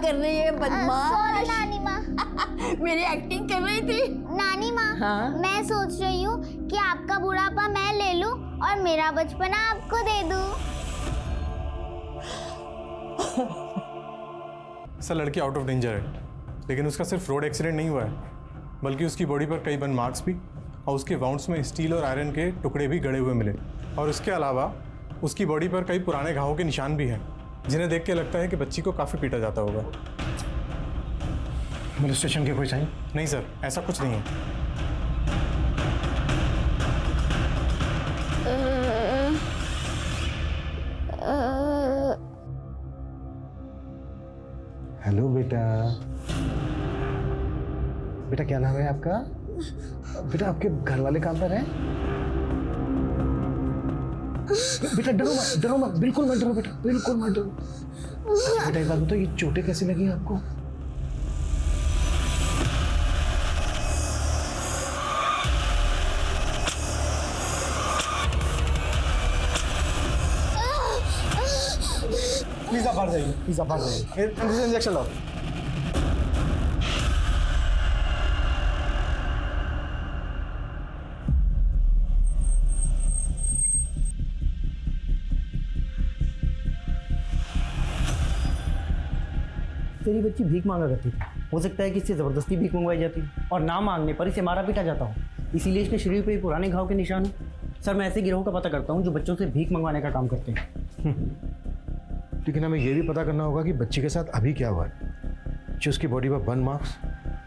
कर रही है बदमाश? सॉरी नानी माँ। मेरी एक्टिंग कर रही थी। नानी माँ, हाँ? मैं सोच रही हूँ कि आपका बुढ़ापा मैं ले लूँ और मेरा बचपना आपको दे दूँ। सर लड़की आउट ऑफ डेंजर है, लेकिन उसका सिर्फ रोड एक्सीडेंट नहीं हुआ है, बल्कि उसकी बॉडी पर कई बर्न मार्क्स भी और उसके वाउंड्स में स्टील और आयरन के टुकड़े भी गड़े हुए मिले। और उसके अलावा उसकी बॉडी पर कई पुराने घावों के निशान भी हैं, जिन्हें देख के लगता है कि बच्ची को काफ़ी पीटा जाता होगा। पुलिस स्टेशन के कोई साइन? नहीं सर, ऐसा कुछ नहीं है। हेलो बेटा। बेटा क्या नाम है आपका? बेटा आपके घर वाले कहाँ पर हैं? बेटा डरो मत, बिल्कुल मत डरो बेटा, बिल्कुल मत डरो। बेटा एक बात बताओ, ये चोटें कैसी लगी आपको? प्लीज आप बाहर जाइए, प्लीज आप बाहर जाइए। इंजेक्शन लो। तेरी बच्ची भीख मांगा करती थी, हो सकता है कि इससे ज़बरदस्ती भीख मंगवाई जाती और ना मांगने पर इसे मारा पीटा जाता हो, इसीलिए इसके शरीर पे पुराने घाव के निशान हैं। सर मैं ऐसे गिरोह का पता करता हूँ जो बच्चों से भीख मंगवाने का काम करते हैं। लेकिन हमें यह भी पता करना होगा कि बच्ची के साथ अभी क्या हुआ है, जो उसकी बॉडी पर बर्न मार्क्स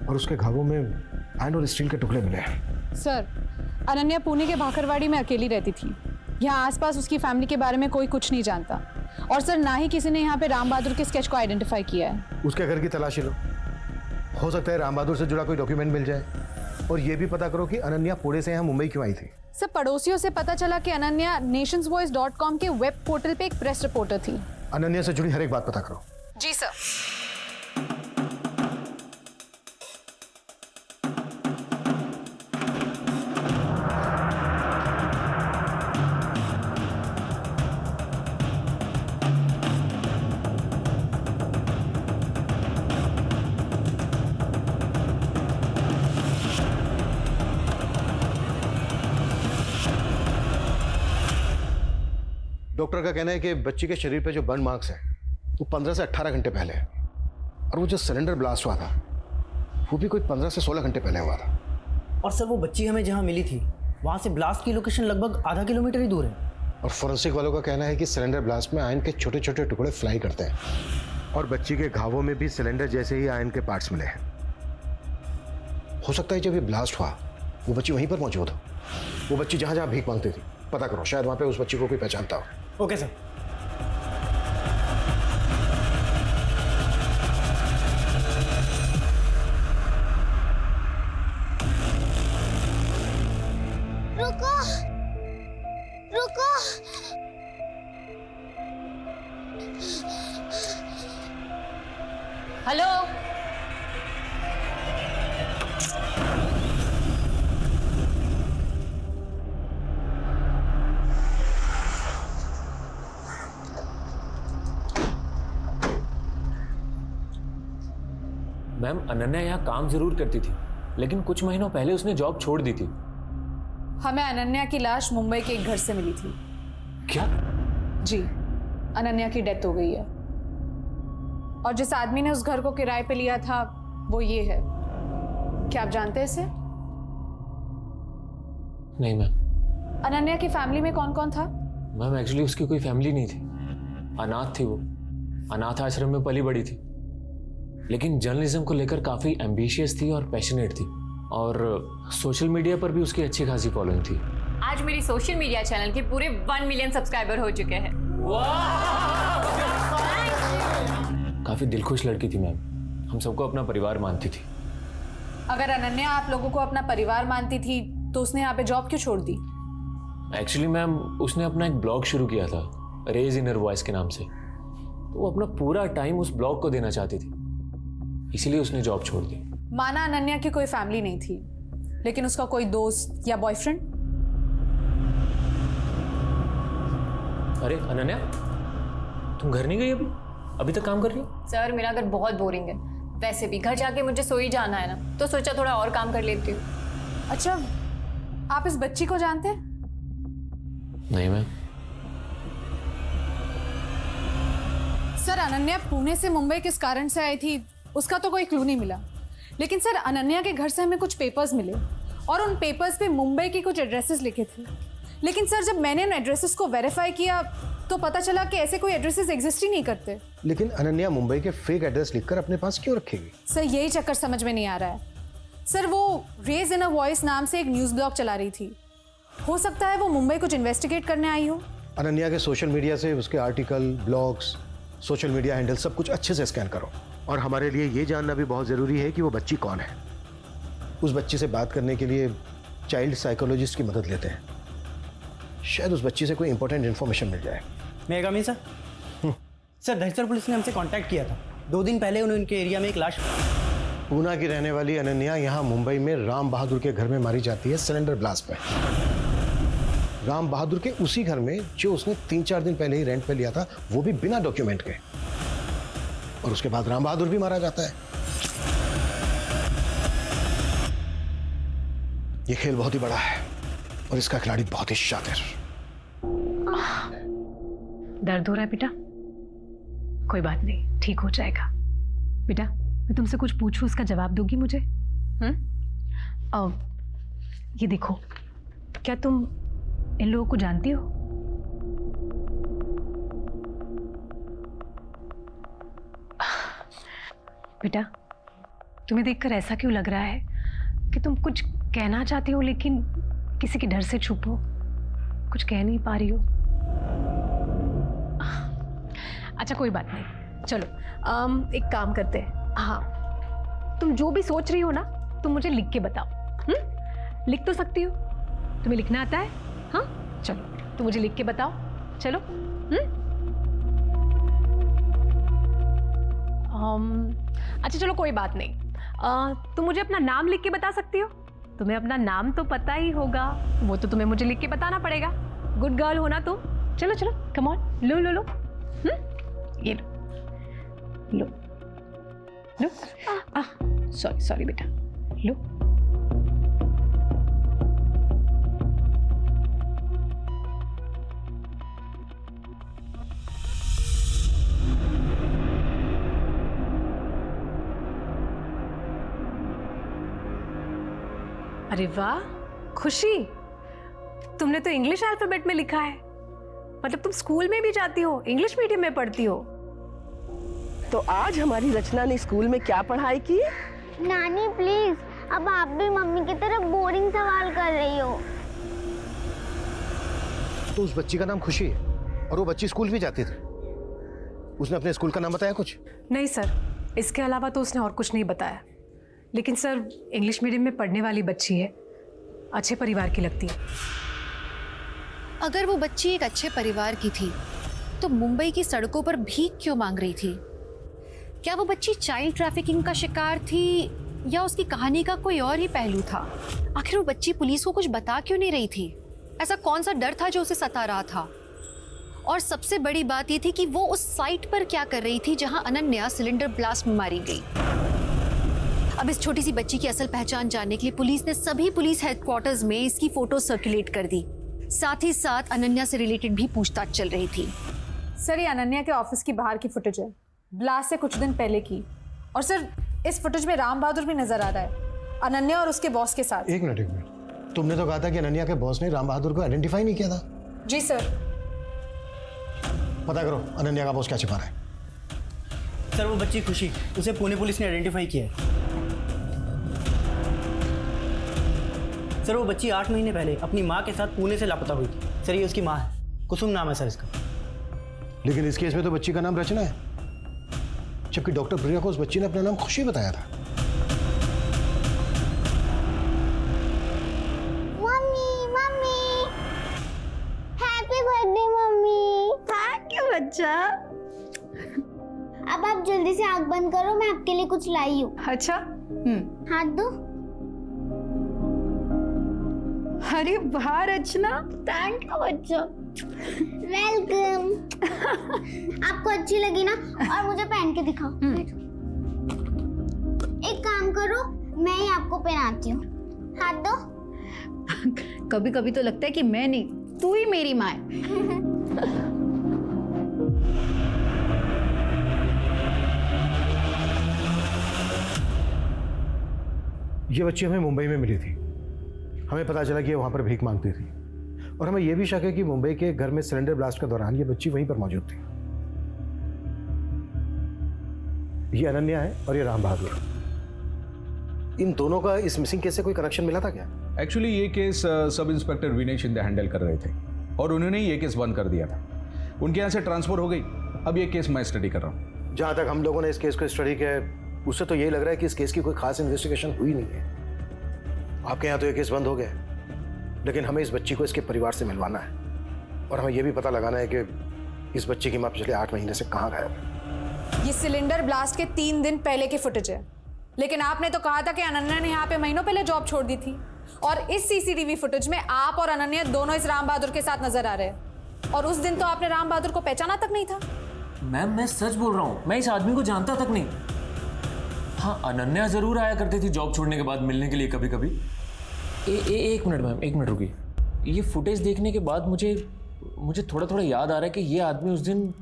और उसके घावों में आयरन और स्टील के टुकड़े मिले हैं। सर अनन्या पुणे के भाखरवाड़ी में अकेली रहती थी। यहाँ आसपास उसकी फैमिली के बारे में कोई कुछ नहीं जानता। और सर ना ही किसी ने यहाँ पे राम बहादुर के स्केच को आइडेंटिफाई किया है। उसके घर की तलाशी लो, हो सकता है राम बहादुर से जुड़ा कोई डॉक्यूमेंट मिल जाए। और ये भी पता करो कि अनन्या पुणे से यहाँ मुंबई क्यों आई थी। सर पड़ोसियों से पता चला कि अनन्या nationsvoice.com के वेब पोर्टल पे एक प्रेस रिपोर्टर थी। अनन्या से जुड़ी हर एक बात पता करो। जी सर। डॉक्टर का कहना है कि बच्ची के शरीर पे जो बर्न मार्क्स हैं वो 15 से 18 घंटे पहले है, और वो जो सिलेंडर ब्लास्ट हुआ था वो भी कोई 15 से 16 घंटे पहले हुआ था। और सर वो बच्ची हमें जहाँ मिली थी वहाँ से ब्लास्ट की लोकेशन लगभग आधा किलोमीटर ही दूर है। और फोरेंसिक वालों का कहना है कि सिलेंडर ब्लास्ट में आयरन के छोटे छोटे टुकड़े फ्लाई करते हैं, और बच्ची के घावों में भी सिलेंडर जैसे ही आयरन के पार्ट्स मिले हैं। हो सकता है जब ये ब्लास्ट हुआ वो बच्ची वहीं पर मौजूद हो। वो बच्ची जहाँ जहाँ भीख मांगती थी पता करो, शायद वहाँ पे उस बच्ची को कोई पहचानता हो। Okay sir. रुको रुको। हेलो मैम, अनन्या यहाँ काम जरूर करती थी, लेकिन कुछ महीनों पहले उसने जॉब छोड़ दी थी। हमें अनन्या की लाश मुंबई के एक घर से मिली थी। क्या? जी, अनन्या की डेथ हो गई है। और जिस आदमी ने उस घर को किराए पे लिया था वो ये है। क्या आप जानते हैं इसे? नहीं मैम। अनन्या की फैमिली में कौन कौन था? मैम एक्चुअली उसकी कोई फैमिली नहीं थी, अनाथ थी वो। अनाथ आश्रम में पली बड़ी थी, लेकिन जर्नलिज्म को लेकर काफ़ी एम्बिशियस थी और पैशनेट थी, और सोशल मीडिया पर भी उसकी अच्छी खासी फॉलोइंग थी। आज मेरी सोशल मीडिया चैनल के पूरे 1 मिलियन सब्सक्राइबर हो चुके हैं। काफ़ी दिलखुश लड़की थी मैम, हम सबको अपना परिवार मानती थी। अगर अनन्या आप लोगों को अपना परिवार मानती थी तो उसने यहाँ पे जॉब क्यों छोड़ दी? एक्चुअली मैम उसने अपना एक ब्लॉग शुरू किया था, रेज इनर वॉइस के नाम से। तो वो अपना पूरा टाइम उस ब्लॉग को देना चाहती थी, इसीलिए उसने जॉब छोड़ दी। माना अनन्या की कोई फैमिली नहीं थी, लेकिन उसका कोई दोस्त या बॉयफ्रेंड? अरे अनन्या, तुम घर नहीं गई अभी? अभी तक काम कर रही हो? सर मेरा घर बहुत बोरिंग है, वैसे भी घर जाके मुझे सो ही जाना है ना, तो सोचा थोड़ा और काम कर लेती हूँ। अच्छा, आप इस बच्ची को जानते हैं? नहीं मैम। सर अनन्या पुणे से मुंबई किस कारण से आई थी उसका तो कोई क्लू नहीं मिला, लेकिन सर अनन्या के घर से हमें कुछ पेपर्स मिले और उन पेपर्स पे मुंबई के कुछ एड्रेसेस लिखे थे। लेकिन सर जब मैंने उन एड्रेसेस को वेरीफाई किया तो पता चला कि ऐसे कोई एड्रेसेस एग्जिस्ट ही नहीं करते। लेकिन अनन्या मुंबई के फेक एड्रेस लिखकर अपने पास क्यों रखेगी? सर यही चक्कर समझ में नहीं आ रहा है। सर वो रेज इन अ वॉइस नाम से एक न्यूज़ ब्लॉग चला रही थी, हो सकता है वो मुंबई कुछ इन्वेस्टिगेट करने आई हो। अनन्या के सोशल मीडिया से उसके article, blogs, social media handle सब कुछ अच्छे से स्कैन करो। और हमारे लिए ये जानना भी बहुत ज़रूरी है कि वो बच्ची कौन है। उस बच्ची से बात करने के लिए चाइल्ड साइकोलॉजिस्ट की मदद लेते हैं, शायद उस बच्ची से कोई इंपॉर्टेंट इन्फॉर्मेशन मिल जाए। मैं कमी सर? सर दहशत पुलिस ने हमसे कांटेक्ट किया था। 2 दिन पहले उन्होंने उनके एरिया में एक लाश। पूना की रहने वाली अनन्या यहाँ मुंबई में राम बहादुर के घर में मारी जाती है सिलेंडर ब्लास्ट में। राम बहादुर के उसी घर में जो उसने 3-4 दिन पहले ही रेंट पे लिया था, वो भी बिना डॉक्यूमेंट के। और उसके बाद राम बहादुर भी मारा जाता है। ये खेल बहुत ही बड़ा है और इसका खिलाड़ी बहुत ही शातिर। दर्द हो रहा है बेटा? कोई बात नहीं, ठीक हो जाएगा। बेटा मैं तुमसे कुछ पूछूं, उसका जवाब दोगी मुझे? ये देखो, क्या तुम इन लोगों को जानती हो? बेटा तुम्हें देखकर ऐसा क्यों लग रहा है कि तुम कुछ कहना चाहती हो लेकिन किसी के डर से छुप हो, कुछ कह नहीं पा रही हो? अच्छा कोई बात नहीं, चलो एक काम करते हैं। हाँ, तुम जो भी सोच रही हो ना, तुम मुझे लिख के बताओ। लिख तो सकती हो? तुम्हें लिखना आता है? हाँ चलो, तुम मुझे लिख के बताओ। चलो। अच्छा चलो कोई बात नहीं, तुम मुझे अपना नाम लिख के बता सकती हो? तुम्हें अपना नाम तो पता ही होगा, वो तो तुम्हें मुझे लिख के बताना पड़ेगा। गुड गर्ल हो ना तुम? चलो चलो, कम ऑन, लो लो लो। ये लो लो लो। सॉरी सॉरी बेटा, लो। अरे वाह खुशी, तुमने तो इंग्लिश अल्फाबेट में लिखा है। मतलब तुम स्कूल में भी जाती हो, इंग्लिश मीडियम में पढ़ती हो? तो आज हमारी रचना ने स्कूल में क्या पढ़ाई की? नानी प्लीज, अब आप भी मम्मी की तरह बोरिंग सवाल कर रही हो। तो उस बच्ची का नाम खुशी है और वो बच्ची स्कूल भी जाती थी। उसने अपने स्कूल का नाम बताया कुछ? नहीं सर, इसके अलावा तो उसने और कुछ नहीं बताया। लेकिन सर इंग्लिश मीडियम में पढ़ने वाली बच्ची है, अच्छे परिवार की लगती है। अगर वो बच्ची एक अच्छे परिवार की थी तो मुंबई की सड़कों पर भीख क्यों मांग रही थी? क्या वो बच्ची चाइल्ड ट्रैफिकिंग का शिकार थी या उसकी कहानी का कोई और ही पहलू था? आखिर वो बच्ची पुलिस को कुछ बता क्यों नहीं रही थी? ऐसा कौन सा डर था जो उसे सता रहा था? और सबसे बड़ी बात ये थी कि वो उस साइट पर क्या कर रही थी जहां अनन्या सिलेंडर ब्लास्ट में मारी गई। अब इस छोटी सी बच्ची की असल पहचान जानने के लिए पुलिस ने सभी पुलिस हेडक्वार्टर्स में इसकी फोटो सर्कुलेट कर दी। साथ ही साथ अनन्या से रिलेटेड भी पूछताछ चल रही थी। सर ये अनन्या के ऑफिस की बाहर की फुटेज है, ब्लास्ट से कुछ दिन पहले की। और सर इस फुटेज में राम बहादुर भी नजर आ रहा है, अनन्या और उसके बॉस के साथ। एक मिनट, तुमने तो कहा था कि अनन्या के बॉस ने राम बहादुर को आइडेंटिफाई नहीं किया था। जी सर। पता करो अनन्या का बॉस क्या छिपा रहा है। सर वो बच्ची खुशी, उसे पुणे पुलिस ने आइडेंटिफाई किया है। सर वो बच्ची 8 महीने पहले अपनी माँ के साथ पुणे से लापता हुई थी। सर ये उसकी माँ है, कुसुम नाम है सर इसका। लेकिन इस केस में तो बच्ची का नाम रचना है, जबकि डॉक्टर प्रिया को उस बच्ची ने अपना नाम खुशी बताया था। Mummy mummy, happy birthday mummy. Thank you बच्चा। अब आप जल्दी से आंख बंद करो, मैं आपके लिए कुछ लाई हूँ। अच्छा। हाथ दो। अरे वाह रचना, थैंक यू बच्चा। वेलकम। आपको अच्छी लगी ना? और मुझे पहन के दिखाओ। एक काम करो, मैं ही आपको पहनाती हूँ। हाथ दो। कभी कभी तो लगता है कि मैं नहीं, तू ही मेरी माँ है। ये बच्ची हमें मुंबई में मिली थी। हमें पता चला कि ये वहाँ पर भीख मांगती थी, और हमें यह भी शक है कि मुंबई के घर में सिलेंडर ब्लास्ट के दौरान ये बच्ची वहीं पर मौजूद थी। ये अनन्या है और ये राम बहादुर। इन दोनों का इस मिसिंग केस से कोई कनेक्शन मिला था क्या? एक्चुअली ये केस सब इंस्पेक्टर विनय शिंदे हैंडल कर रहे थे और उन्होंने ये केस बंद कर दिया था। उनके यहाँ से ट्रांसफर हो गई। अब ये केस मैं स्टडी कर रहा हूँ। जहाँ तक हम लोगों ने इस केस को स्टडी किया है, उससे तो यही लग रहा है कि इस केस की कोई खास इन्वेस्टिगेशन हुई नहीं है। आपके यहाँ तो ये केस बंद हो गया है, लेकिन हमें इस बच्ची को इसके परिवार से मिलवाना है, और हमें यह भी पता लगाना है कि इस बच्ची की माँ पिछले 8 महीने से कहाँ गायब है। ये सिलेंडर ब्लास्ट के 3 दिन पहले की फुटेज है, लेकिन आपने तो कहा था कि अनन्या ने यहाँ पे महीनों पहले जॉब छोड़ दी थी, और इस सीसीटीवी फुटेज में आप और अनन्या दोनों इस राम बहादुर के साथ नजर आ रहे हैं। और उस दिन तो आपने राम बहादुर को पहचाना तक नहीं था। मैम मैं सच बोल रहा हूँ, मैं इस आदमी को जानता तक नहीं। हाँ, अनन्या जरूर आया करती थी जॉब छोड़ने के बाद मिलने के लिए कभी कभी। एक मिनट मैम, 1 मिनट रुकिए। ये फुटेज देखने के बाद मुझे थोड़ा थोड़ा याद आ रहा है कि ये आदमी उस दिन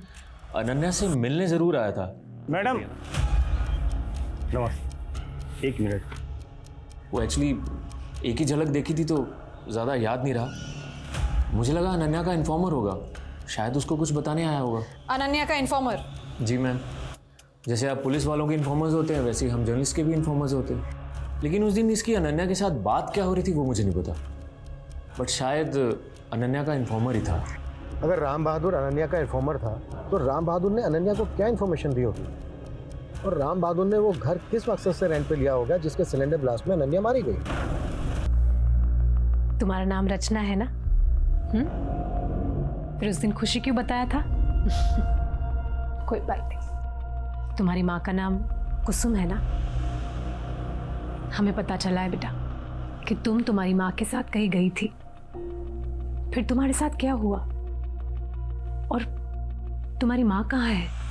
अनन्या से मिलने जरूर आया था। मैडम नमस्ते, 1 मिनट। वो एक्चुअली एक ही झलक देखी थी तो ज़्यादा याद नहीं रहा। मुझे लगा अनन्या का इन्फॉर्मर होगा, शायद उसको कुछ बताने आया होगा। अनन्या का इन्फॉर्मर? जी मैम, जैसे आप पुलिस वालों के इन्फॉर्मर्स होते हैं वैसे ही हम जर्नलिस्ट के भी इन्फॉर्मर्स होते हैं। लेकिन उस दिन इसकी अनन्या के साथ बात क्या हो रही थी वो मुझे नहीं पता, बट शायद अनन्या का इन्फॉर्मर ही था। अगर राम बहादुर अनन्या का इन्फॉर्मर था तो राम बहादुर ने अनन्या को क्या इन्फॉर्मेशन दी होगी, और राम बहादुर ने वो घर किस मकसद से रेंट पे लिया होगा जिसके सिलेंडर ब्लास्ट में अनन्या मारी गई? तुम्हारा नाम रचना है ना? फिर उस दिन खुशी क्यों बताया था? कोई बात नहीं। तुम्हारी माँ का नाम कुसुम है ना? हमें पता चला है बेटा कि तुम तुम्हारी माँ के साथ कहीं गई थी, फिर तुम्हारे साथ क्या हुआ, और तुम्हारी माँ कहाँ है?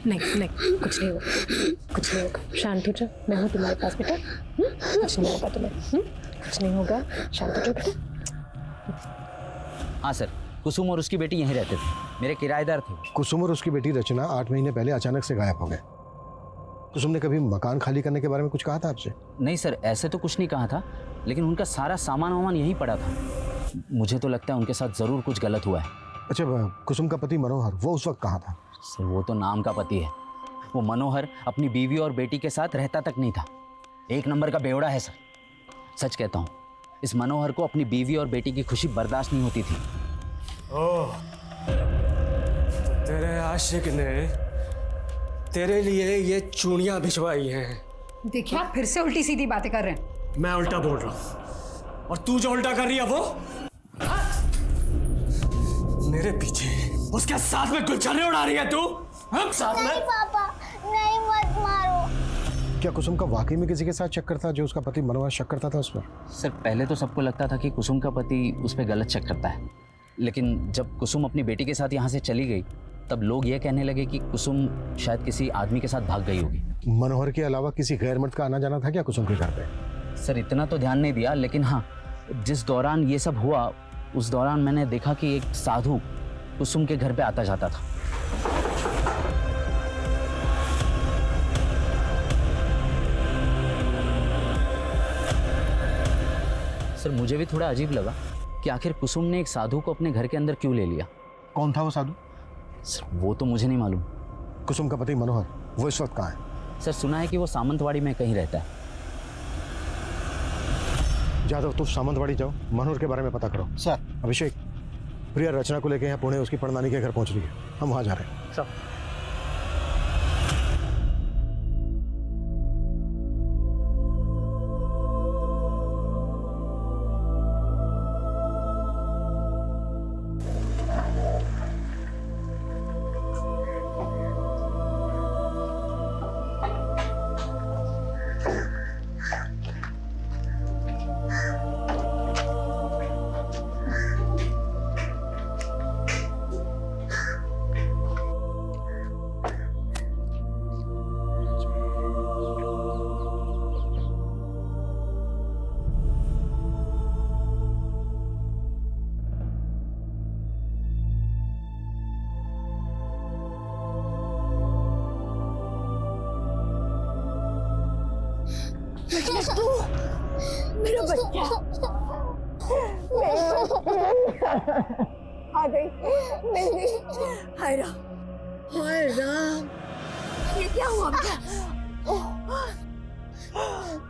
नहीं नहीं, कुछ नहीं होगा, कुछ नहीं होगा। शांत हो जा, मैं हूँ तुम्हारे पास बेटा। कुछ नहीं होगा तुम्हें, कुछ नहीं होगा। शांत हो जा बेटा। हाँ सर, कुसुम और उसकी बेटी यहीं रहते थे, मेरे किराएदार थे। कुसुम और उसकी बेटी रचना 8 महीने पहले अचानक से गायब हो गए। कुसुम ने कभी मकान खाली करने के बारे में कुछ कहा था आपसे? नहीं सर, ऐसे तो कुछ नहीं कहा था, लेकिन उनका सारा सामान वामान यहीं पड़ा था। मुझे तो लगता है उनके साथ ज़रूर कुछ गलत हुआ है। अच्छा, कुसुम का पति मनोहर वो उस वक्त कहाँ था? सर वो तो नाम का पति है, वो मनोहर अपनी बीवी और बेटी के साथ रहता तक नहीं था। 1 नंबर का बेवड़ा है सर, सच कहता हूँ। इस मनोहर को अपनी बीवी और बेटी की खुशी बर्दाश्त नहीं होती थी। ओह, तेरे आशिक ने तेरे लिए ये चूड़ियां भिजवाई हैं। देखिए आप फिर से उल्टी सीधी बातें कर रहे हैं। मैं उल्टा बोल रहा हूँ, और तू जो उल्टा कर रही है वो मेरे पीछे उसके साथ में गुलछर्रे उड़ा रही है तू। हम साथ में? नहीं पापा, नहीं, मत मारो। क्या कुसुम का वाकई में किसी के साथ चक्कर था जो उसका पति मनोहर शक करता था उस पर? सर पहले तो सबको लगता था कि कुसुम का पति उस पर गलत शक करता है, लेकिन जब कुसुम अपनी बेटी के साथ यहाँ से चली गई तब लोग ये कहने लगे कि कुसुम शायद किसी आदमी के साथ भाग गई होगी। मनोहर के अलावा किसी गैर मर्द का आना जाना था क्या कुसुम के घर पे? सर इतना तो ध्यान नहीं दिया, लेकिन हाँ, जिस दौरान ये सब हुआ उस दौरान मैंने देखा कि एक साधु कुसुम के घर पे आता जाता था। सर मुझे भी थोड़ा अजीब लगा कि आखिर कुसुम ने एक साधु को अपने घर के अंदर क्यों ले लिया। कौन था वो साधु? सर वो तो मुझे नहीं मालूम। कुसुम का पति मनोहर वो इस वक्त कहाँ है? सर सुना है कि वो सामंतवाड़ी में कहीं रहता है। जादव तुम सामंतवाड़ी जाओ, मनोहर के बारे में पता करो। सर। अभिषेक, प्रिया रचना को लेकर यहाँ पुणे उसकी पड़नानी के घर पहुंच रही है, हम वहां जा रहे हैं। सर। तू मेरा बच्चा आ गई मिल गई। हाय राम ये क्या हुआ बेटा?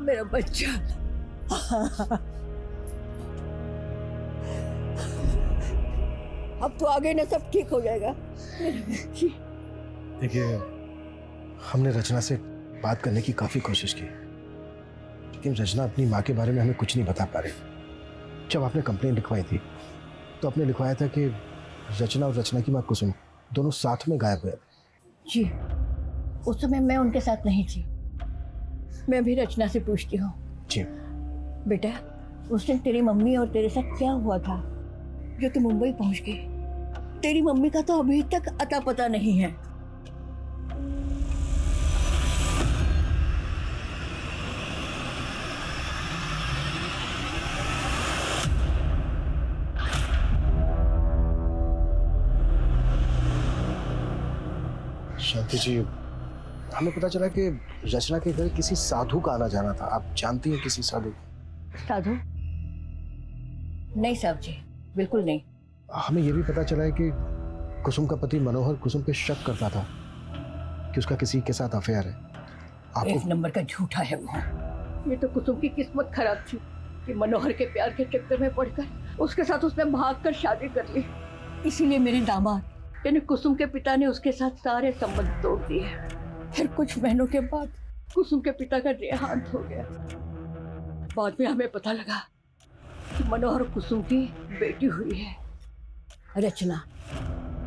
मेरा बच्चा अब तो आगे ना सब ठीक हो जाएगा। देखिए, हमने रचना से बात करने की काफी कोशिश की, लेकिन रचना अपनी माँ के बारे में हमें कुछ नहीं बता पा रही। जब आपने कंप्लेंट लिखवाई थी तो आपने लिखवाया था कि रचना और रचना की माँ कुसुम दोनों साथ में गायब हुए। जी, उस समय मैं उनके साथ नहीं थी। मैं भी रचना से पूछती हूँ। जी बेटा, उस दिन तेरी मम्मी और तेरे साथ क्या हुआ था जो तू मुंबई पहुंच गई? तेरी मम्मी का तो अभी तक अता पता नहीं है। शांति जी, हमें पता चला कि रचना के घर किसी साधु का आना जाना था। आप जानती हैं किसी साधु? साधु? नहीं साहब जी, बिल्कुल नहीं। हमें यह भी पता चला है कि कुसुम का पति मनोहर कुसुम पे शक करता था कि उसका किसी के साथ अफेयर है। आपको एक नंबर का झूठा है वो। ये तो कुसुम की किस्मत खराब थी कि मनोहर के प्यार के चक्कर में पड़कर उसके साथ उसने भागकर शादी कर ली। इसीलिए मेरे दामाद यानी कुसुम के पिता ने उसके साथ सारे संबंध तोड़ दिए। फिर कुछ महीनों के बाद कुसुम के पिता का देहांत हो गया। बाद में हमें पता लगा कि मनोहर कुसुम की बेटी हुई है रचना।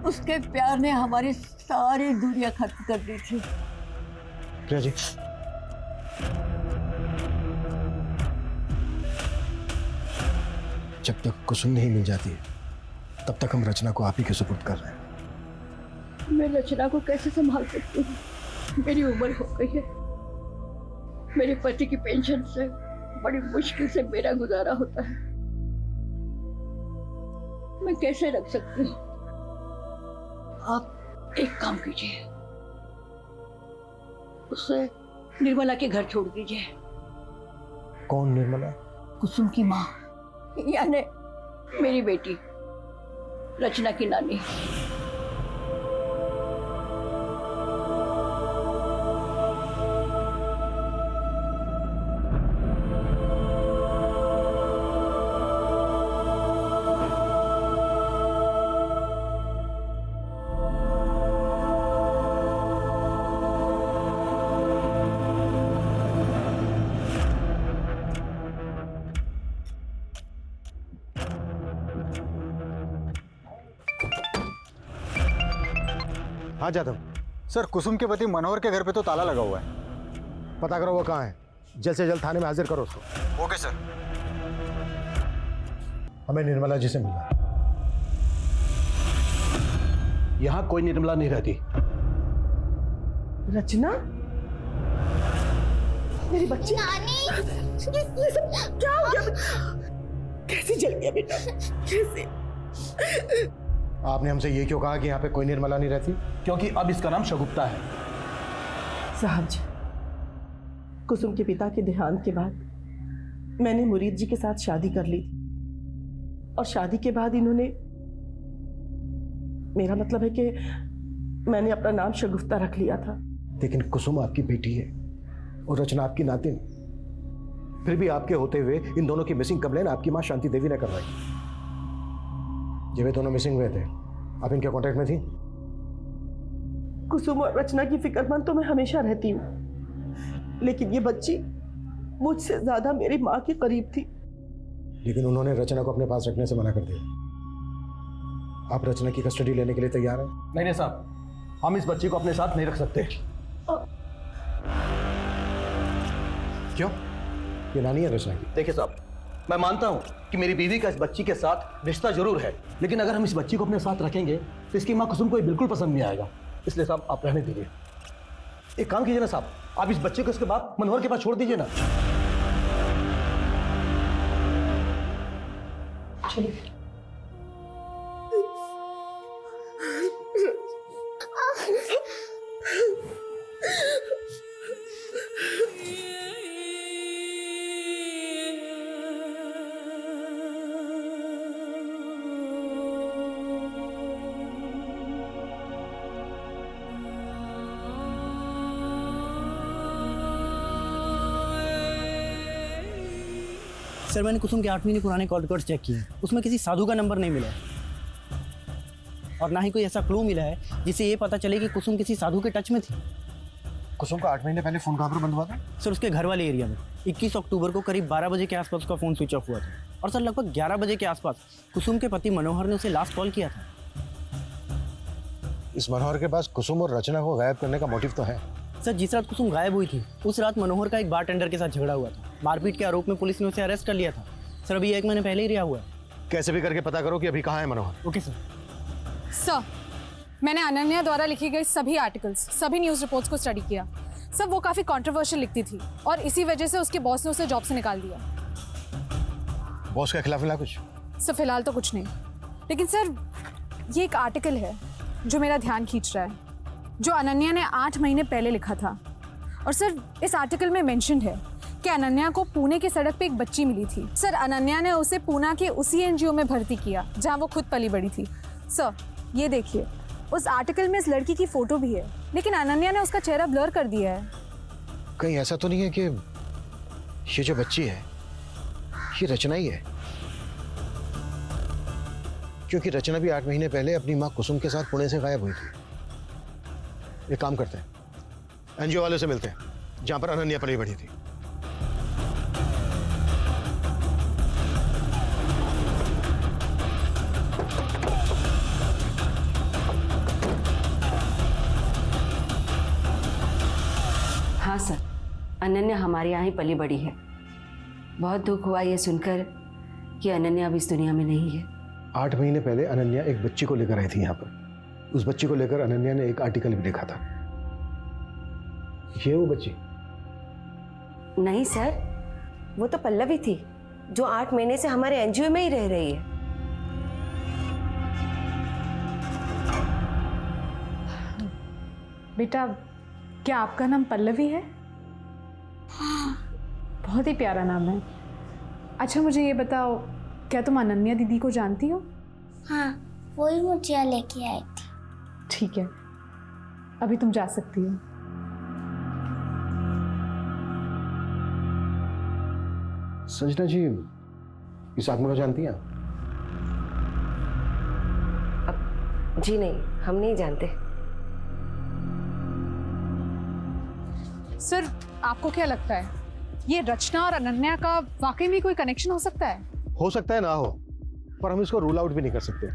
उसके प्यार ने हमारी सारी दूरियां खत्म कर दी थी। प्रिया जी, जब तक कुसुम नहीं मिल जाती तब तक हम रचना को आप ही के सुपुर्द कर रहे हैं। मैं रचना को कैसे संभाल सकती हूँ? मेरी उम्र हो गई है। मेरे पति की पेंशन से बड़ी मुश्किल से मेरा गुजारा होता है। मैं कैसे रख सकती हूँ? आप एक काम कीजिए, उसे निर्मला के घर छोड़ दीजिए। कौन निर्मला? कुसुम की माँ, यानी मेरी बेटी रचना की नानी। हाँ जादव। सर, कुसुम के पति मनोहर के घर पे तो ताला लगा हुआ है। पता करो वो कहाँ है। जल्द से जल्द थाने में हाजिर करो उसको। Okay sir. हमें निर्मला जी से मिलना है। यहाँ कोई निर्मला नहीं रहती। रचना, मेरी बच्ची नानी, ये सब क्या हो गया? कैसे जल गया बेटा? कैसे? आपने हमसे ये क्यों कहा कि यहाँ पे कोई निर्मला नहीं रहती? क्योंकि अब इसका नाम शगुप्ता है। साहब जी, कुसुम के पिता के देहांत के बाद मैंने मुरीद जी के साथ शादी कर ली थी और शादी के बाद इन्होंने, मेरा मतलब है कि मैंने अपना नाम शगुफ्ता रख लिया था। लेकिन कुसुम आपकी बेटी है और रचना आपकी नातिन। फिर भी आपके होते हुए इन दोनों की मिसिंग कंप्लेन आपकी मां शांति देवी ने करवाई। जब ये दोनों मिसिंग हुए थे, आप इनके कांटेक्ट में थी? कुसुम और रचना की फिक्रमंद तो मैं हमेशा रहती हूँ, लेकिन ये बच्ची मुझसे ज्यादा मेरी माँ के करीब थी। लेकिन उन्होंने रचना को अपने पास रखने से मना कर दिया। आप रचना की कस्टडी लेने के लिए तैयार हैं? नहीं साहब, हम इस बच्ची को अपने साथ नहीं रख सकते। क्यों? ये नानी है रचना की। देखिए साहब, मैं मानता हूं कि मेरी बीवी का इस बच्ची के साथ रिश्ता जरूर है, लेकिन अगर हम इस बच्ची को अपने साथ रखेंगे तो इसकी माँ कुसुम को ये बिल्कुल पसंद नहीं आएगा। इसलिए साहब, आप रहने दीजिए। एक काम कीजिए ना साहब, आप इस बच्चे को इसके बाद मनोहर के पास छोड़ दीजिए ना। चलिए। सर मैंने कुसुम के 8 महीने पुराने कॉल रिकॉर्ड्स चेक किए, उसमें किसी साधु का नंबर नहीं मिला है और ना ही कोई ऐसा क्लू मिला है जिससे ये पता चले कि कुसुम किसी साधु के टच में थी। कुसुम का 8 महीने पहले फोन कहाँ पर बंद हुआ था? सर उसके घर वाले एरिया में 21 अक्टूबर को करीब 12 बजे के आसपास उसका फ़ोन स्विच ऑफ हुआ था और सर लगभग 11 बजे के आसपास कुसुम के पति मनोहर ने उसे लास्ट कॉल किया था। इस मनोहर के पास कुसुम और रचना को गायब करने का मोटिव तो है। सर जिस रात कुसुम गायब हुई थी उस रात मनोहर का एक बारटेंडर के साथ झगड़ा हुआ था। मारपीट के आरोप में पुलिस ने उसे अरेस्ट कर लिया था। सर अभी 1 महीने पहले ही रिहा हुआ है। कैसे भी करके पता करो कि अभी कहाँ है मनोहर। Okay sir. सर मैंने अनन्या द्वारा लिखी गई सभी आर्टिकल्स, सभी न्यूज़ रिपोर्ट्स को स्टडी किया। सर वो काफ़ी कंट्रोवर्शियल लिखती थी और इसी वजह से उसके बॉस ने उसे जॉब से निकाल दिया। बॉस के खिलाफ मिला कुछ? सर फिलहाल तो कुछ नहीं, लेकिन सर ये एक आर्टिकल है जो मेरा ध्यान खींच रहा है, जो अनन्या ने 8 महीने पहले लिखा था। और सर इस आर्टिकल में मेंशन्ड है कि अनन्या को पुणे की सड़क पे एक बच्ची मिली थी। सर अनन्या ने उसे पूना के उसी एनजीओ में भर्ती किया जहां वो खुद पली बड़ी थी। सर ये देखिए, उस आर्टिकल में इस लड़की की फोटो भी है, लेकिन अनन्या ने उसका चेहरा ब्लर कर दिया है। कहीं ऐसा तो नहीं है कि ये जो बच्ची है ये रचना ही है? क्योंकि रचना भी 8 महीने पहले अपनी माँ कुसुम के साथ पुणे से गायब हुई थी। एक काम करते हैं, एनजीओ वाले से मिलते हैं जहां पर अनन्या पली बड़ी थी। हाँ सर, अनन्या हमारे यहाँ ही पली बड़ी है। बहुत दुख हुआ ये सुनकर कि अनन्या अब इस दुनिया में नहीं है। 8 महीने पहले अनन्या एक बच्ची को लेकर आई थी यहाँ पर। उस बच्ची को लेकर अनन्या ने एक आर्टिकल भी लिखा था। ये वो बच्ची? नहीं सर, वो तो पल्लवी थी जो 8 महीने से हमारे एनजीओ में ही रह रही है। बेटा क्या आपका नाम पल्लवी है? बहुत ही प्यारा नाम है। अच्छा मुझे ये बताओ, क्या तुम अनन्या दीदी को जानती हो? हाँ, वो ही मुझे यहाँ लेके आई थी। ठीक है, अभी तुम जा सकती हो। संजना जी इस आदमी को जानती हैं? जी नहीं, हम नहीं जानते। सर आपको क्या लगता है, ये रचना और अनन्या का वाकई में कोई कनेक्शन हो सकता है? हो सकता है ना हो, पर हम इसको रूल आउट भी नहीं कर सकते।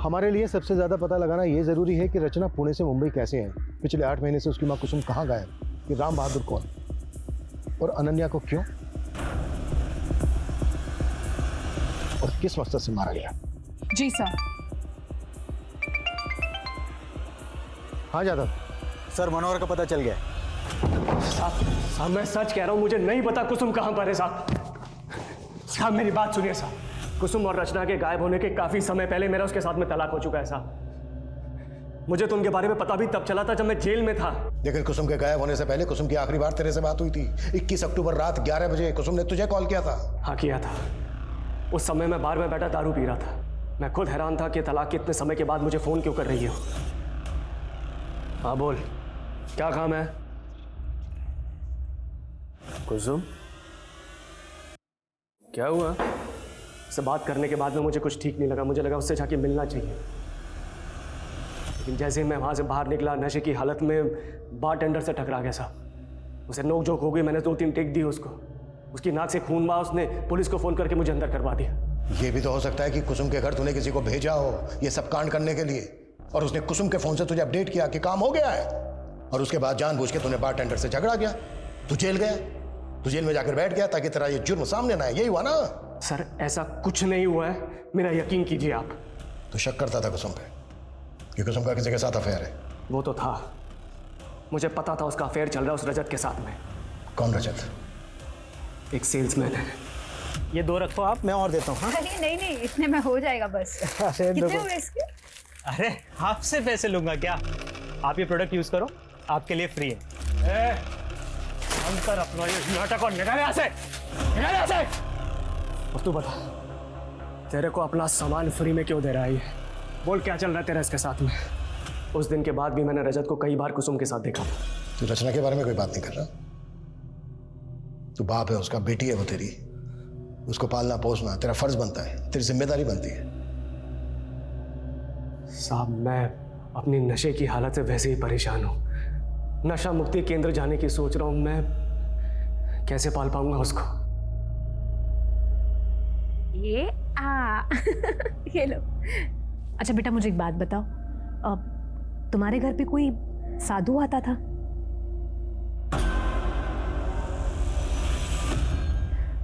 हमारे लिए सबसे ज्यादा पता लगाना ये जरूरी है कि रचना पुणे से मुंबई कैसे है, पिछले 8 महीने से उसकी माँ कुसुम कहाँ गायब, कि राम बहादुर कौन और अनन्या को क्यों और किस मकसद से मारा गया। जी सर। हाँ जादव। सर मनोहर का पता चल गया। साहब मैं सच कह रहा हूँ, मुझे नहीं पता कुसुम कहाँ पर है साहब। साहब मेरी बात सुनिए साहब, कुसुम और रचना के गायब होने के काफी समय पहले मेरा उसके साथ में तलाक हो चुका है साहब। मुझे तो उनके बारे में पता भी तब चला था जब मैं जेल में था। लेकिन कुसुम के गायब होने से पहले कुसुम की आखिरी बार तेरे से बात हुई थी 21 अक्टूबर रात 11 बजे। कुसुम ने तुझे कॉल किया था? हाँ किया था। उस समय मैं बार में बैठा दारू पी रहा था। मैं खुद हैरान था कि तलाक के इतने समय के बाद मुझे फोन क्यों कर रही हो। हाँ बोल, क्या काम है? कुसुम क्या हुआ? उससे बात करने के बाद में मुझे कुछ ठीक नहीं लगा। मुझे लगा उससे जाके मिलना चाहिए, लेकिन जैसे ही मैं वहां से बाहर निकला नशे की हालत में बारटेंडर से टकरा गया साहब। उसे नोक झोंक हो गई। मैंने 2-3 टेक दी उसको, उसकी नाक से खून बहा। उसने पुलिस को फोन करके मुझे अंदर करवा दिया। ये भी तो हो सकता है कि कुसुम के घर तूने किसी को भेजा हो ये सब कांड करने के लिए, और उसने कुसुम के फोन से तुझे अपडेट किया कि काम हो गया है, और उसके बाद जानबूझ के तूने बारटेंडर से झगड़ा किया। तू जेल गया, तू जेल में जाकर बैठ गया ताकि तेरा ये जुर्म सामने ना आए। यही हुआ ना? सर ऐसा कुछ नहीं हुआ है, मेरा यकीन कीजिए आप। तो शक करता था कुसुम पे कि कुसुम का किसी के साथ अफेयर है? वो तो था, मुझे पता था उसका अफेयर चल रहा है उस रजत के साथ में। कौन रजत? एक सेल्समैन है। ये 2 रखो आप, मैं और देता हूँ। हाँ? अरे नहीं नहीं, इतने में हो जाएगा बस। कितने हुए इसके? अरे आपसे पैसे लूंगा क्या? आप ये प्रोडक्ट यूज करो, आपके लिए फ्री है। अंतर अपना ये नाटक और निकाले यहाँ से, निकाले यहाँ से। और तू बता, तेरे को अपना सामान फ्री में क्यों दे रहा है ये? बोल क्या चल रहा है तेरा इसके साथ में? उस दिन के बाद भी मैंने रजत को कई बार कुसुम के साथ देखा था। तू रचना के बारे में कोई बात नहीं कर रहा? तू बाप है उसका, बेटी है वो तेरी। उसको पालना पोसना तेरा फर्ज बनता है, तेरी जिम्मेदारी बनती है। साहब, मैं अपनी नशे की हालत से वैसे ही परेशान हूँ। नशा मुक्ति केंद्र जाने की सोच रहा हूँ, मैं कैसे पाल पाऊंगा उसको? ये ये लो। अच्छा बेटा, मुझे एक बात बताओ, तुम्हारे घर पे कोई साधु आता था?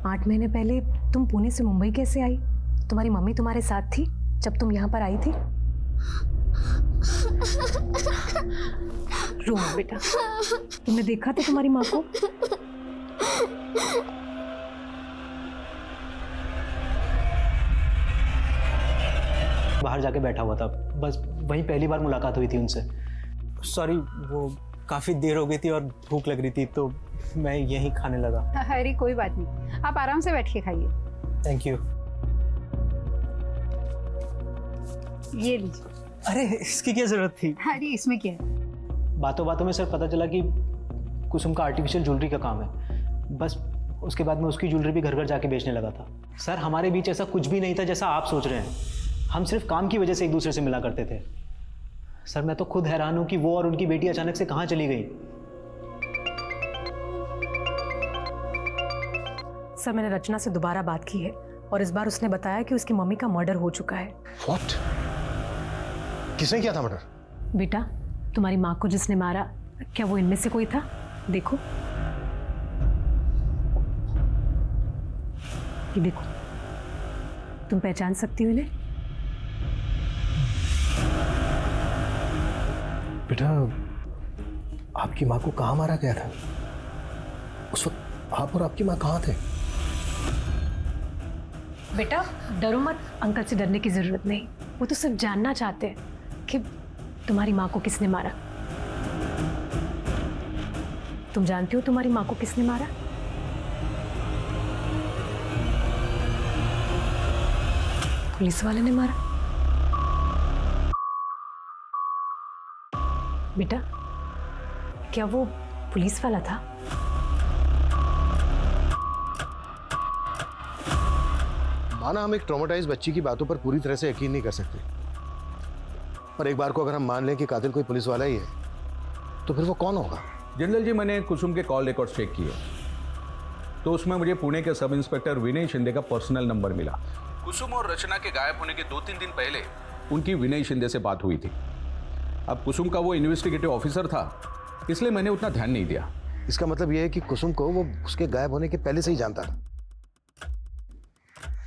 आठ महीने पहले तुम पुणे से मुंबई कैसे आई? तुम्हारी मम्मी तुम्हारे साथ थी जब तुम यहाँ पर आई थी? रो मत बेटा, तुमने देखा था तुम्हारी माँ को? बाहर जाके बैठा हुआ था, बस वहीं पहली बार मुलाकात हुई थी उनसे। सॉरी, वो काफ़ी देर हो गई थी और भूख लग रही थी तो मैं यहीं खाने लगा। अरे कोई बात नहीं, आप आराम से बैठ के खाइए। Thank you. ये लीजिए। अरे इसकी क्या ज़रूरत थी? अरे इसमें क्या है? बातों बातों में सर पता चला कि कुसुम का आर्टिफिशियल ज्वेलरी का काम है। बस उसके बाद मैं उसकी ज्वेलरी भी घर घर जाके बेचने लगा था। सर, हमारे बीच ऐसा कुछ भी नहीं था जैसा आप सोच रहे हैं। हम सिर्फ काम की वजह से एक दूसरे से मिला करते थे। सर, मैं तो खुद हैरान हूं कि वो और उनकी बेटी अचानक से कहां चली गई। सर, मैंने रचना से दोबारा बात की है और इस बार उसने बताया कि उसकी मम्मी का मर्डर हो चुका है। What? किसने किया था मर्डर? बेटा, तुम्हारी माँ को जिसने मारा, क्या वो इनमें से कोई था? देखो, ये देखो, तुम पहचान सकती हो इन्हें? बेटा, आपकी माँ को कहाँ मारा गया था? उस वक्त आप और आपकी माँ कहाँ थे? बेटा डरो मत, अंकल से डरने की जरूरत नहीं। वो तो सिर्फ जानना चाहते हैं कि तुम्हारी माँ को किसने मारा। तुम जानती हो तुम्हारी माँ को किसने मारा? पुलिस वाले ने मारा। बेटा, क्या वो पुलिस वाला था? माना हम एक ट्रॉमेटाइज बच्ची की बातों पर पूरी तरह से यकीन नहीं कर सकते, पर एक बार को अगर हम मान लें कि कातिल कोई पुलिस वाला ही है, तो फिर वो कौन होगा? जनरल जी, मैंने कुसुम के कॉल रिकॉर्ड चेक किए तो उसमें मुझे पुणे के सब इंस्पेक्टर विनय शिंदे का पर्सनल नंबर मिला। कुसुम और रचना के गायब होने के 2-3 दिन पहले उनकी विनय शिंदे से बात हुई थी। अब कुसुम का वो इन्वेस्टिगेटिव ऑफिसर था, इसलिए मैंने उतना ध्यान नहीं दिया। इसका मतलब यह है कि कुसुम को वो उसके गायब होने के पहले से ही जानता था।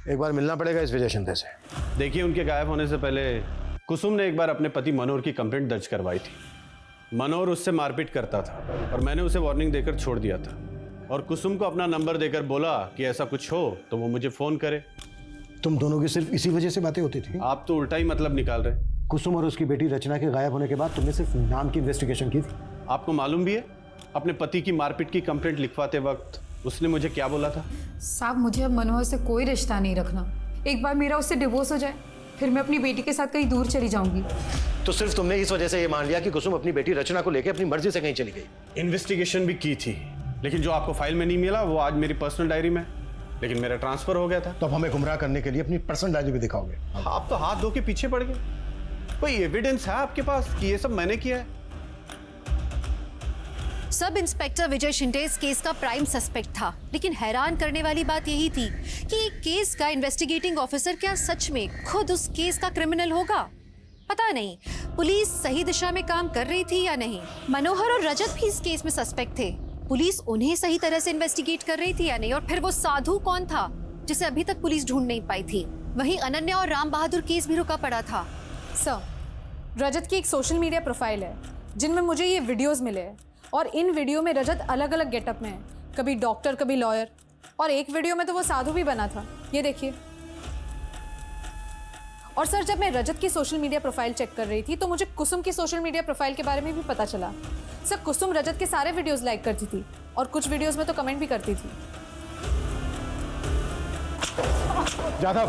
एक बार मिलना पड़ेगा इस विजय शिंदे से। देखिए, उनके गायब होने से पहले कुसुम ने एक बार अपने पति मनोहर की कंप्लेंट दर्ज करवाई थी। मनोहर उससे मारपीट करता था और मैंने उसे वार्निंग देकर छोड़ दिया था और कुसुम को अपना नंबर देकर बोला कि ऐसा कुछ हो तो वो मुझे फोन करे। तुम दोनों की सिर्फ इसी वजह से बातें होती थी? आप तो उल्टा ही मतलब निकाल रहे। कुसुम और उसकी बेटी रचना के गायब होने के बाद तुमने सिर्फ नाम की इन्वेस्टिगेशन की थी। आपको मालूम भी है अपने पति की मारपीट की कंप्लेंट लिखवाते वक्त उसने मुझे क्या बोला था? साहब, मुझे अब मनोहर से कोई रिश्ता नहीं रखना। एक बार मेरा उससे डिवोर्स हो जाए फिर मैं अपनी बेटी के साथ कहीं दूर चली जाऊंगी। तो सिर्फ तुमने इस वजह से ये मान लिया कि कुसुम अपनी बेटी रचना को लेकर अपनी मर्जी से कहीं चली गई? इन्वेस्टिगेशन भी की थी, लेकिन जो आपको फाइल में नहीं मिला वो आज मेरी पर्सनल डायरी में, लेकिन मेरा ट्रांसफर हो गया था। तो अब हमें गुमराह करने के लिए अपनी पर्सनल डायरी भी दिखाओगे? आप तो हाथ धो के पीछे पड़ गए। कोई एविडेंस है आपके पास कि ये सब मैंने किया है? सब इंस्पेक्टर विजय शिंदे इस केस का प्राइम सस्पेक्ट था, लेकिन हैरान करने वाली बात यही थी कि एक केस का इन्वेस्टिगेटिंग ऑफिसर क्या सच में खुद उस केस का क्रिमिनल होगा? पता नहीं पुलिस सही दिशा में काम कर रही थी या नहीं। मनोहर और रजत भी इस केस में सस्पेक्ट थे, पुलिस उन्हें सही तरह से इन्वेस्टिगेट कर रही थी या नहीं? और फिर वो साधु कौन था जिसे अभी तक पुलिस ढूंढ नहीं पाई थी? वहीं अनन्या और राम बहादुर केस भी रुका पड़ा था। सर, रजत की एक सोशल मीडिया प्रोफाइल है जिनमें मुझे ये वीडियोस मिले हैं और इन वीडियो में रजत अलग अलग गेटअप में है, कभी डॉक्टर कभी लॉयर, और एक वीडियो में तो वो साधु भी बना था। ये देखिए। और सर, जब मैं रजत की सोशल मीडिया प्रोफाइल चेक कर रही थी तो मुझे कुसुम की सोशल मीडिया प्रोफाइल के बारे में भी पता चला। सर, कुसुम रजत के सारे वीडियोस लाइक करती थी और कुछ वीडियोस में तो कमेंट भी करती थी। जाधव,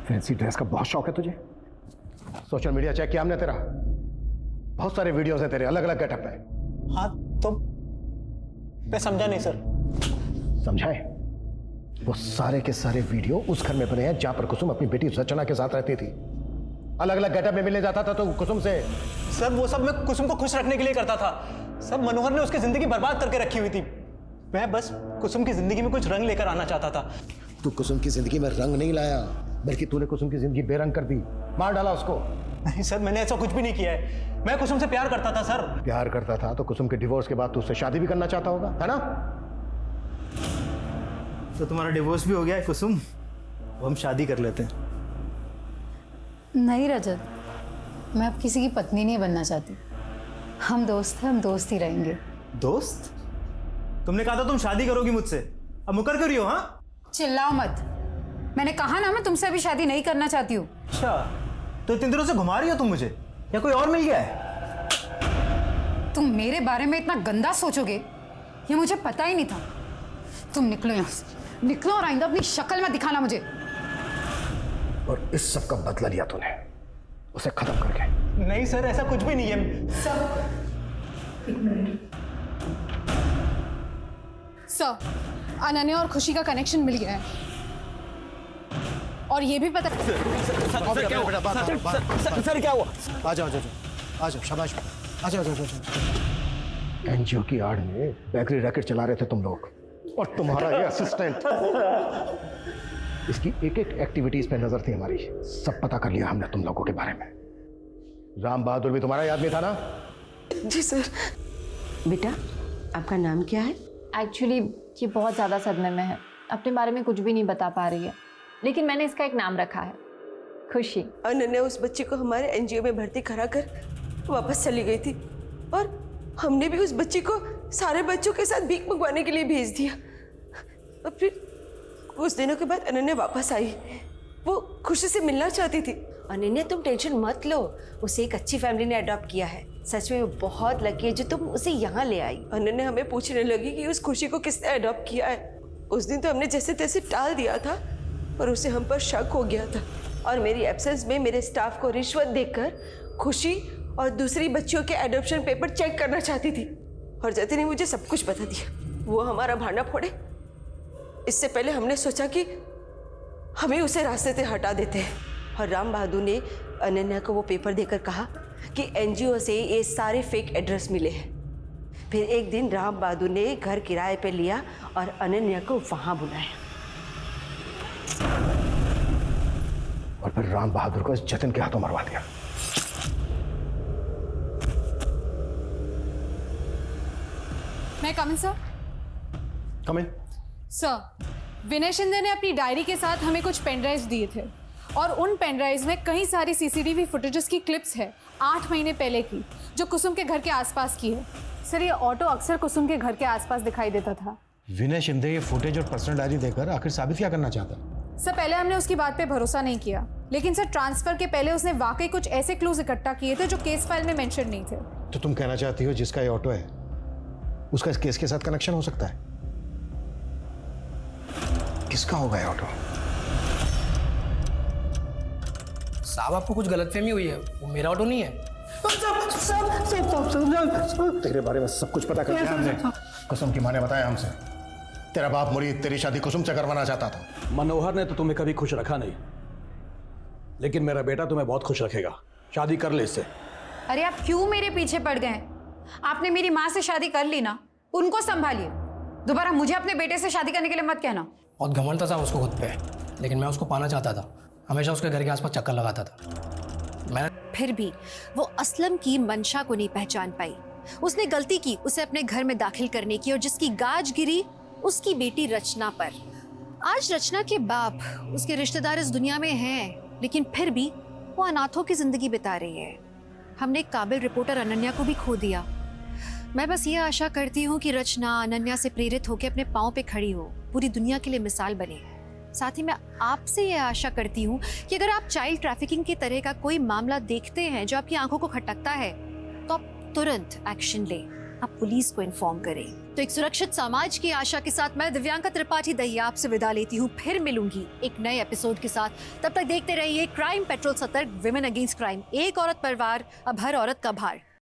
फैंसी ड्रेस का बहुत शौक है तुझे? सोशल मीडिया चेक किया हमने तेरा, बहुत सारे वीडियोस हैं तेरे अलग अलग गेटअप में। हाँ, तो मैं समझा नहीं सर। समझाए? वो सारे के सारे वीडियो उस घर में बने हैं जहां पर कुसुम अपनी बेटी रचना के साथ रहती थी। अलग अलग गेटअप में मिलने जाता था तो कुसुम से। सर वो सब मैं कुसुम को खुश रखने के लिए करता था। सर मनोहर ने उसकी जिंदगी बर्बाद करके रखी हुई थी। मैं बस कुसुम की जिंदगी में कुछ रंग लेकर आना चाहता था। तू कुसुम की जिंदगी में रंग नहीं लाया, बल्कि तूने कुसुम की जिंदगी बेरंग कर दी, मार डाला उसको। नहीं सर, मैंने ऐसा कुछ भी नहीं किया है। मैं कुसुम से प्यार करता था सर। प्यार करता था तो कुसुम के डिवोर्स के बाद तू उससे शादी भी करना चाहता होगा, है ना? तो तुम्हारा डिवोर्स भी हो गया है कुसुम, वो हम शादी कर लेते हैं। नहीं रजत, मैं अब किसी की पत्नी नहीं बनना चाहती। हम दोस्त हैं, हम दोस्त ही रहेंगे। दोस्त? तुमने कहा था तुम शादी करोगी मुझसे, अब मुकर क्यों रही हो? हाँ, चिल्लाओ मत। मैंने कहा ना मैं तुमसे अभी शादी नहीं करना चाहती हूँ। अच्छा, तो इतने दिनों से घुमा रही हो तुम मुझे, या कोई और मिल गया है? तुम मेरे बारे में इतना गंदा सोचोगे ये मुझे पता ही नहीं था। तुम निकलो यहाँ से, निकलो और आइंदा अपनी शक्ल में दिखाना मुझे। और इस सब का बदला लिया तूने, उसे खत्म करके। नहीं सर, ऐसा कुछ भी नहीं है सर। एक मिनट सर, अनन्या और खुशी का कनेक्शन मिल गया है और ये भी पता। सर क्या हुआ? सर क्या हुआ? आ जाओ शाबाश, आ जाओ। एनजीओ की आड़ में बेकरी रैकेट चला रहे थे तुम लोग, और तुम्हारा ये असिस्टेंट। इसकी एक एक एक्टिविटीज पे नजर थी हमारी, सब पता कर लिया हमने तुम लोगों के बारे में। राम बहादुर भी तुम्हारा ही आदमी था ना? जी सर। बेटा आपका नाम क्या है? एक्चुअली ये बहुत ज़्यादा सदमे में है, अपने बारे में कुछ भी नहीं बता पा रही है, लेकिन मैंने इसका एक नाम रखा है, खुशी। अनन्या उस बच्ची को हमारे एनजीओ में भर्ती करा कर वापस चली गई थी, और हमने भी उस बच्ची को सारे बच्चों के साथ भीख मंगवाने के लिए भेज दिया। और फिर कुछ दिनों के बाद अनन्या वापस आई। वो खुशी से मिलना चाहती थी। अनन्या तुम टेंशन मत लो, उसे एक अच्छी फैमिली ने अडॉप्ट किया है। सच में वो बहुत लकी है जो तुम उसे यहाँ ले आई। अनन्या हमें पूछने लगी कि उस खुशी को किसने अडॉप्ट किया है। उस दिन तो हमने जैसे तैसे टाल दिया था, पर उसे हम पर शक हो गया था, और मेरी एब्सेंस में मेरे स्टाफ को रिश्वत देकर खुशी और दूसरी बच्चियों के एडॉप्शन पेपर चेक करना चाहती थी। और जतिन ने मुझे सब कुछ बता दिया। वो हमारा भांडा फोड़े, इससे पहले हमने सोचा कि हमें उसे रास्ते से हटा देते हैं। और राम बहादुर ने अनन्या को वो पेपर देकर कहा कि एनजीओ से ये सारे फेक एड्रेस मिले हैं। फिर एक दिन राम बहादुर ने घर किराए पे लिया और अनन्या को वहां बुलाया। और फिर राम बहादुर को इस जतिन के हाथों मरवा दिया। मैं कम इन सर? कम इन। सर, विनय शिंदे ने अपनी डायरी के साथ हमें कुछ पेन ड्राइव्स दिए थे, और उन पेन ड्राइव्स में कई सारी सीसीटीवी फुटेजेस की क्लिप्स है 8 महीने पहले की, जो कुसुम के घर के आसपास की है। सर, ये ऑटो अक्सर कुसुम के घर के आसपास दिखाई देता था। विनय शिंदे ये फुटेज और पर्सनल डायरी देकर आखिर साबित क्या करना चाहता है? सर, पहले हमने उसकी बात पे भरोसा नहीं किया, लेकिन सर ट्रांसफर के पहले उसने वाकई कुछ ऐसे क्लूज इकट्ठा किए थे जो केस फाइल में मेंशन नहीं थे। तो तुम कहना चाहती हो जिसका ये ऑटो है उसका इस केस के साथ कनेक्शन हो सकता है? किसका होगा ये ऑटो? साहब, आपको कुछ गलतफहमी हुई है, वो मेरा ऑटो नहीं है। तेरे बारे में सब कुछ पता कर लिया हमने। कुसुम की माँ ने बताया हमसे, तेरा बाप मुरीद तेरी शादी कुसुम से करवाना चाहता था। मनोहर ने तो तुम्हें कभी खुश रखा नहीं, लेकिन मेरा बेटा तुम्हें बहुत खुश रखेगा। शादी कर ले इससे। अरे आप क्यों मेरे पीछे पड़ गए? आपने मेरी माँ से शादी कर ली ना, उनको संभालिए। दोबारा मुझे अपने बेटे से शादी करने के लिए मत कहना। बहुत घमंड था साहब उसको खुद पे, लेकिन मैं उसको पाना चाहता था। हमेशा उसके घर के आसपास चक्कर लगाता था। मैं फिर भी वो असलम की मंशा को नहीं पहचान पाई। उसने गलती की उसे अपने घर में दाखिल करने की, और जिसकी गाज गिरी उसकी बेटी रचना पर। आज रचना के बाप उसके रिश्तेदार इस दुनिया में हैं, लेकिन फिर भी वो अनाथों की जिंदगी बिता रही है। हमने एक काबिल रिपोर्टर अनन्या को भी खो दिया। मैं बस ये आशा करती हूँ कि रचना अनन्या से प्रेरित होकर अपने पाँव पे खड़ी हो, पूरी दुनिया के लिए मिसाल बने। साथ ही मैं आपसे ये आशा करती हूँ कि अगर आप चाइल्ड ट्रैफिकिंग की तरह का कोई मामला देखते हैं जो आपकी आंखों को खटकता है, तो आप तुरंत एक्शन लें, आप पुलिस को इन्फॉर्म करें। तो एक सुरक्षित समाज की आशा के साथ मैं दिव्यांका त्रिपाठी दहिया आपसे विदा लेती हूँ। फिर मिलूंगी एक नए एपिसोड के साथ। तब तक देखते रहिए क्राइम पेट्रोल, सतर्क, विमेन अगेंस्ट क्राइम। एक औरत पर वार, अब हर औरत का भार।